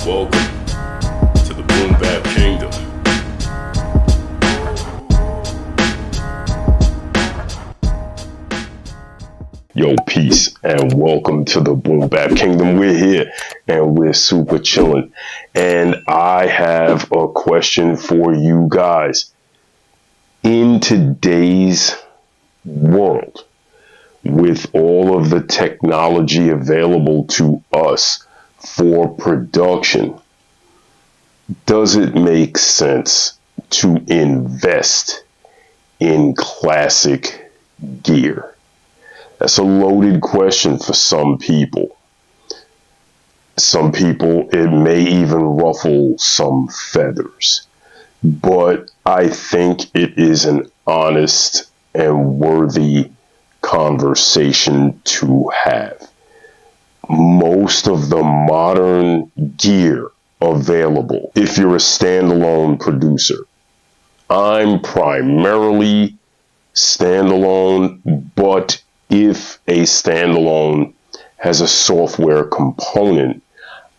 Welcome to the Boom Bap Kingdom. Yo, peace, and welcome to the Boom Bap Kingdom. We're here, and we're super chilling. And I have a question for you guys. In today's world, with all of the technology available to us for production, does it make sense to invest in classic gear? That's a loaded question for some people. Some people, it may even ruffle some feathers. But I think it is an honest and worthy conversation to have. Most of the modern gear available, if you're a standalone producer, I'm primarily standalone, but if a standalone has a software component,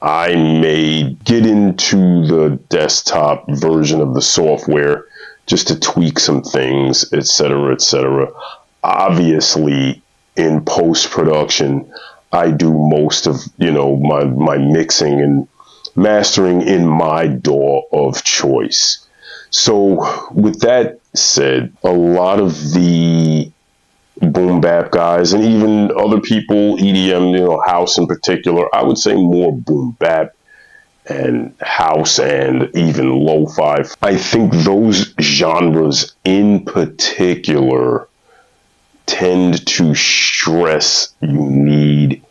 I may get into the desktop version of the software just to tweak some things, etc., etc. Obviously, in post-production, I do most of, my mixing and mastering in my DAW of choice. So with that said, a lot of the boom bap guys and even other people, EDM, house in particular, I would say more boom bap and house and even lo-fi. I think those genres in particular tend to stress you need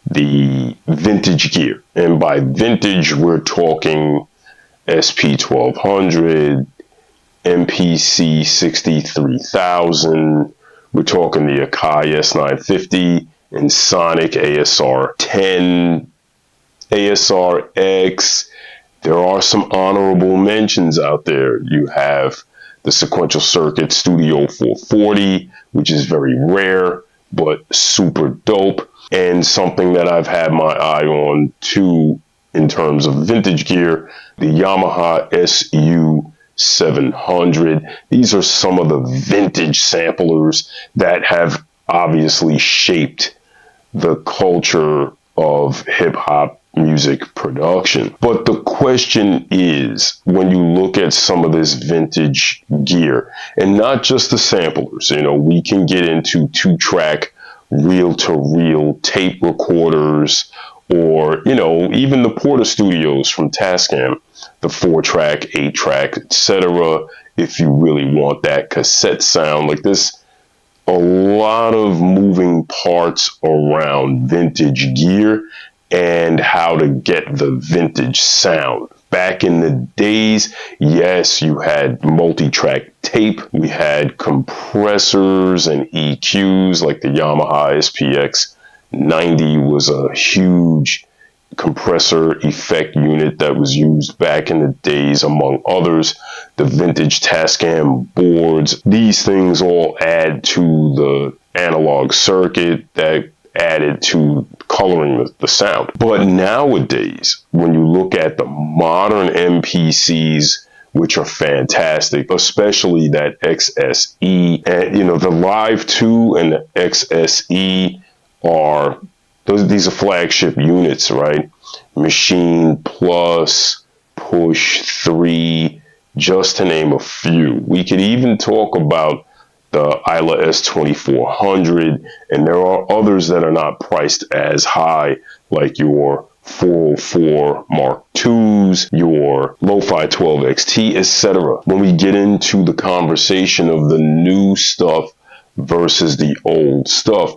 the vintage gear. And by vintage, we're talking SP1200, MPC 63000, we're talking the Akai S950 and Sonic ASR 10, ASR X. There are some honorable mentions out there. You have the Sequential Circuit Studio 440, which is very rare, but super dope. And something that I've had my eye on too, in terms of vintage gear, the Yamaha SU700. These are some of the vintage samplers that have obviously shaped the culture of hip hop music production. But the question is, when you look at some of this vintage gear, and not just the samplers, we can get into 2-track reel-to-reel tape recorders, or, even the Porta Studios from Tascam, the 4-track, 8-track, etc. If you really want that cassette sound, like this, a lot of moving parts around vintage gear and how to get the vintage sound. Back in the days, yes, you had multi-track tape. We had compressors and EQs, like the Yamaha SPX 90 was a huge compressor effect unit that was used back in the days, among others. The vintage Tascam boards, these things all add to the analog circuit that added to coloring the sound. But nowadays, when you look at the modern MPCs, which are fantastic, especially that XSE, and the Live 2 and the XSE these are flagship units, right? Machine Plus, Push 3, just to name a few. We could even talk about the Isla S2400, and there are others that are not priced as high, like your 404 Mark IIs, your Lo-Fi 12XT, etc. When we get into the conversation of the new stuff versus the old stuff,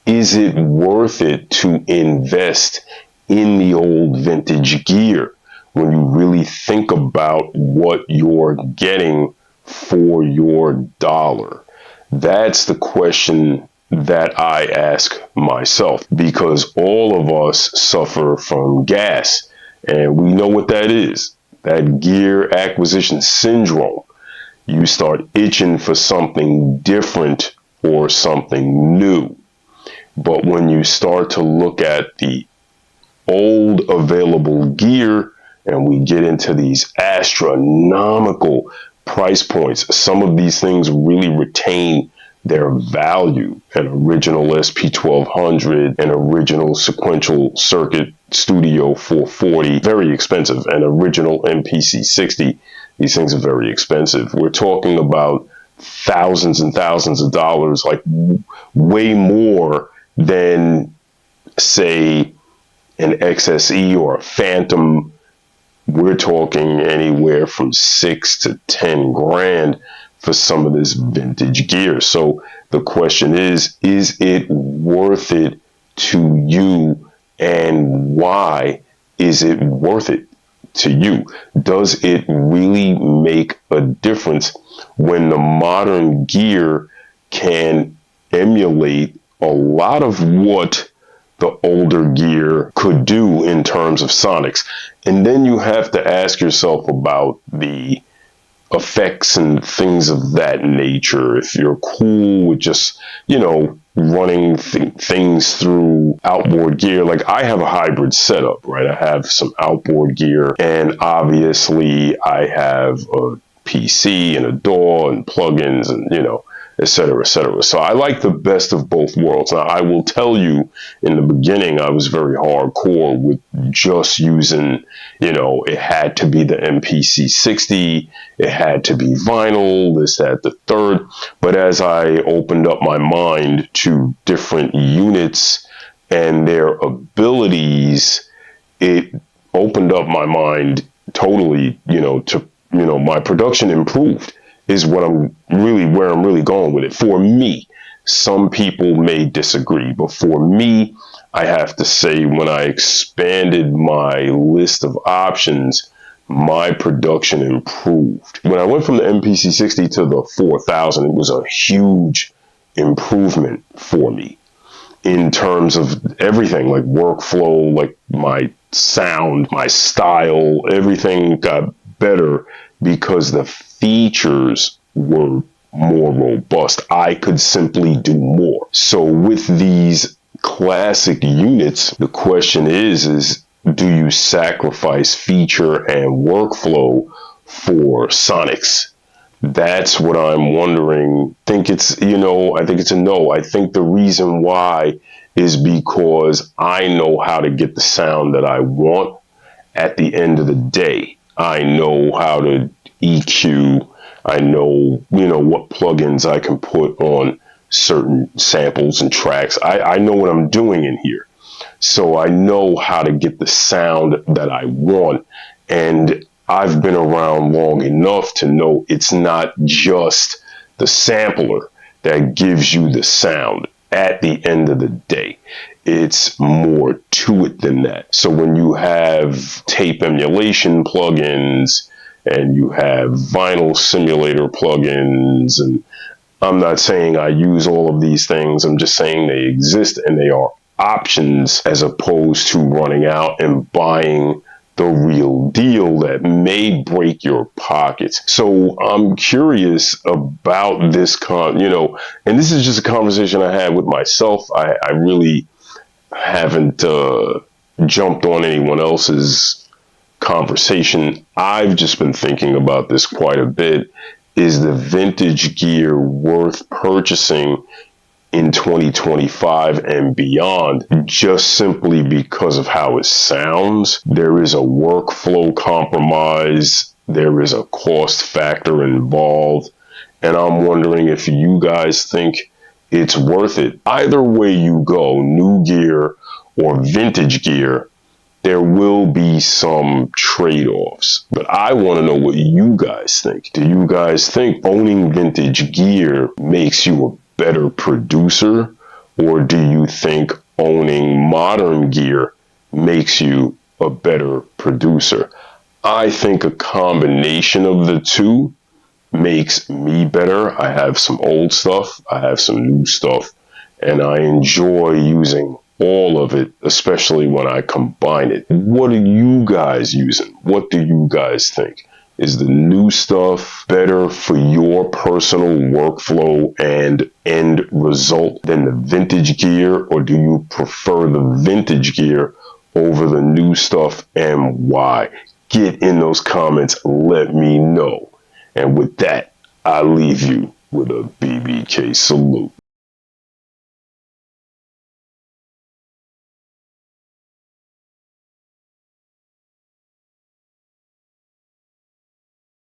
is it worth it to invest in the old vintage gear when you really think about what you're getting for your dollar? That's the question that I ask myself, because all of us suffer from gas, and we know what that is. That gear acquisition syndrome. You start itching for something different or something new. But when you start to look at the old available gear, and we get into these astronomical price points, some of these things really retain their value. An original SP1200, an original sequential circuit Studio 440, very expensive. An original MPC 60, these things are very expensive. We're talking about thousands and thousands of dollars, like way more than, say, an XSE or a Phantom. We're talking anywhere from 6 to 10 grand for some of this vintage gear. So the question is it worth it to you, and why is it worth it to you? Does it really make a difference when the modern gear can emulate a lot of what the older gear could do in terms of sonics? And then you have to ask yourself about the effects and things of that nature. If you're cool with just, running things through outboard gear, like I have a hybrid setup, right? I have some outboard gear, and obviously I have a PC and a DAW and plugins and, et cetera, et cetera. So I like the best of both worlds. Now, I will tell you, in the beginning, I was very hardcore with just using, it had to be the MPC 60, it had to be vinyl, this, that, the third. But as I opened up my mind to different units and their abilities, it opened up my mind totally, to, my production improved, is what where I'm really going with it. For me, some people may disagree, but for me, I have to say, when I expanded my list of options, my production improved. When I went from the MPC 60 to the 4000, it was a huge improvement for me in terms of everything, like workflow, like my sound, my style, everything got better because the features were more robust. I could simply do more. So with these classic units, the question is do you sacrifice feature and workflow for sonics? That's what I'm wondering. I think it's a no. I think the reason why is because I know how to get the sound that I want at the end of the day. I know how to EQ. I know, what plugins I can put on certain samples and tracks. I know what I'm doing in here. So I know how to get the sound that I want. And I've been around long enough to know it's not just the sampler that gives you the sound at the end of the day. It's more to it than that. So when you have tape emulation plugins and you have vinyl simulator plugins, and I'm not saying I use all of these things, I'm just saying they exist and they are options as opposed to running out and buying the real deal that may break your pockets. So I'm curious about this and this is just a conversation I had with myself. I really haven't jumped on anyone else's conversation. I've just been thinking about this quite a bit. Is the vintage gear worth purchasing in 2025 and beyond, just simply because of how it sounds? There is a workflow compromise. There is a cost factor involved. And I'm wondering if you guys think it's worth it. Either way you go, new gear or vintage gear, there will be some trade-offs. But I want to know what you guys think. Do you guys think owning vintage gear makes you a better producer? Or do you think owning modern gear makes you a better producer? I think a combination of the two makes me better. I have some old stuff, I have some new stuff, and I enjoy using all of it, especially when I combine it. What are you guys using? What do you guys think? Is the new stuff better for your personal workflow and end result than the vintage gear, or do you prefer the vintage gear over the new stuff, and why? get in those comments. Let me know. And with that, I leave you with a BBK salute.